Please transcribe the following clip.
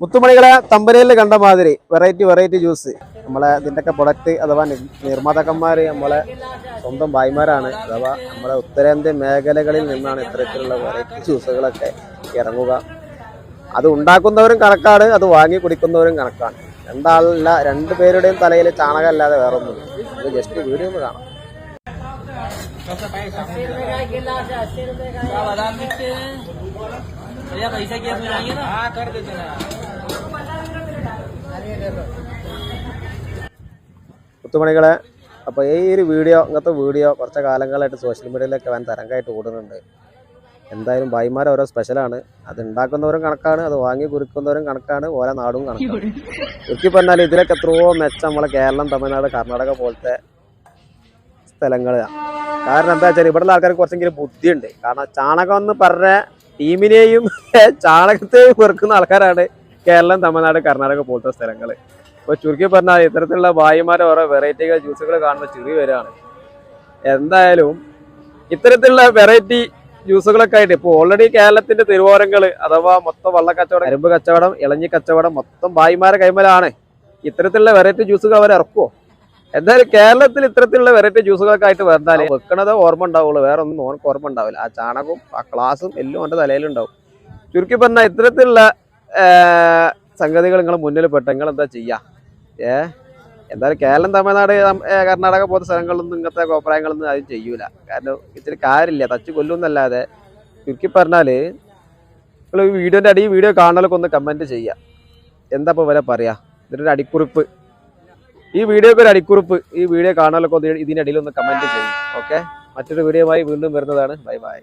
മുത്തുമണികളെ തമ്പനയിൽ കണ്ട മാതിരി variety juice നമ്മളെ ഇതിൻ്റെയൊക്കെ പ്രൊഡക്റ്റ് അഥവാ നിർമ്മാതാക്കന്മാർ നമ്മളെ സ്വന്തം ഭായിമാരാണ്. അഥവാ നമ്മുടെ ഉത്തരേന്ത്യൻ മേഖലകളിൽ നിന്നാണ് ഇത്തരത്തിലുള്ള വെറൈറ്റി ജ്യൂസുകളൊക്കെ ഇറങ്ങുക. അത് ഉണ്ടാക്കുന്നവരും കണക്കാണ്, അത് വാങ്ങി കുടിക്കുന്നവരും കണക്കാണ്. രണ്ടു പേരുടെയും തലയിൽ ചാണകമല്ലാതെ വേറെ ഒന്നുമില്ല. അത് ജസ്റ്റ് വീഡിയോ ഒന്ന് കാണാം. മുത്തുമണികളെ, അപ്പോൾ ഈ ഒരു ഇങ്ങനത്തെ വീഡിയോ കുറച്ച് കാലങ്ങളായിട്ട് സോഷ്യൽ മീഡിയയിലൊക്കെ വൻ തരംഗമായിട്ട് ഓടുന്നുണ്ട്. എന്തായാലും ഭായിമാർ ഓരോ സ്പെഷ്യലാണ്. അത് ഉണ്ടാക്കുന്നവരും കണക്കാണ്, അത് വാങ്ങി കുറിക്കുന്നവരും കണക്കാണ്, ഓരോ നാടും കണക്കാണ്. ചുരുക്കി പറഞ്ഞാൽ ഇതിലൊക്കെ എത്രയോ മെച്ചം നമ്മളെ കേരളം, തമിഴ്നാട്, കർണാടക പോലത്തെ സ്ഥലങ്ങളാണ്. കാരണം എന്താ വെച്ചാൽ ഇവിടെയുള്ള ആൾക്കാർക്ക് കുറച്ചെങ്കിലും ബുദ്ധിയുണ്ട്. കാരണം ചാണകം എന്ന് പറഞ്ഞ ടീമിനെയും ചാണകത്തെയും വെറുക്കുന്ന ആൾക്കാരാണ് കേരളം, തമിഴ്നാട്, കർണാടക പോലത്തെ സ്ഥലങ്ങൾ. അപ്പോൾ ചുരുക്കി പറഞ്ഞാൽ ഇത്തരത്തിലുള്ള ഭായിമാരെ ഓരോ വെറൈറ്റി ജ്യൂസുകൾ കാണുമ്പോൾ ചിരി വരികയാണ്. എന്തായാലും ഇത്തരത്തിലുള്ള വെറൈറ്റി ജ്യൂസുകളൊക്കെ ആയിട്ട് ഇപ്പോൾ ഓൾറെഡി കേരളത്തിന്റെ തിരുവോരങ്ങൾ അഥവാ മൊത്തം വള്ളക്കച്ചവടം, കരിമ്പ് കച്ചവടം, ഇളഞ്ഞി കച്ചവടം മൊത്തം ഭായിമാരെ കൈമലാണ്. ഇത്തരത്തിലുള്ള വെറൈറ്റി ജ്യൂസുകൾ അവർ ഇറക്കുമോ? എന്തായാലും കേരളത്തിൽ ഇത്തരത്തിലുള്ള വെറൈറ്റി ജ്യൂസുകളൊക്കെ ആയിട്ട് വന്നാലേ വെക്കണത് ഓർമ്മ ഉണ്ടാവുള്ളൂ, വേറെ ഒന്നും ഓർക്ക് ഓർമ്മ ഉണ്ടാവില്ല. ആ ചാണകവും ആ ക്ലാസും എല്ലാം അവൻ്റെ തലയിലുണ്ടാവും. ചുരുക്കി പറഞ്ഞാൽ ഇത്തരത്തിലുള്ള സംഗതികൾ നിങ്ങൾ മുന്നിൽ പെട്ട നിങ്ങൾ എന്താ ചെയ്യുക? എന്തായാലും കേരളം, തമിഴ്നാട്, കർണാടക പോലത്തെ സ്ഥലങ്ങളിലൊന്നും ഇങ്ങനത്തെ അഭിപ്രായങ്ങളൊന്നും ആരും ചെയ്യൂല. കാരണം ഇത്തിരി കാര്യമില്ല, തച്ച് കൊല്ലുന്നല്ലാതെ. ചുരുക്കി പറഞ്ഞാൽ നിങ്ങൾ വീഡിയോൻ്റെ അടി വീഡിയോ കാണലൊക്കെ ഒന്ന് കമൻറ്റ് ചെയ്യുക. എന്താ ഇപ്പോൾ വരെ പറയുക? ഇതിൻ്റെ അടിക്കുറിപ്പ്, ഈ വീഡിയോക്ക് ഒരു അടിക്കുറിപ്പ്, ഈ വീഡിയോ കാണാനൊക്കെ ഇതിൻ്റെ അടിയിൽ ഒന്ന് കമൻറ്റ് ചെയ്യും. ഓക്കെ, മറ്റൊരു വീഡിയോയുമായി വീണ്ടും വരുന്നതാണ്. Bye bye.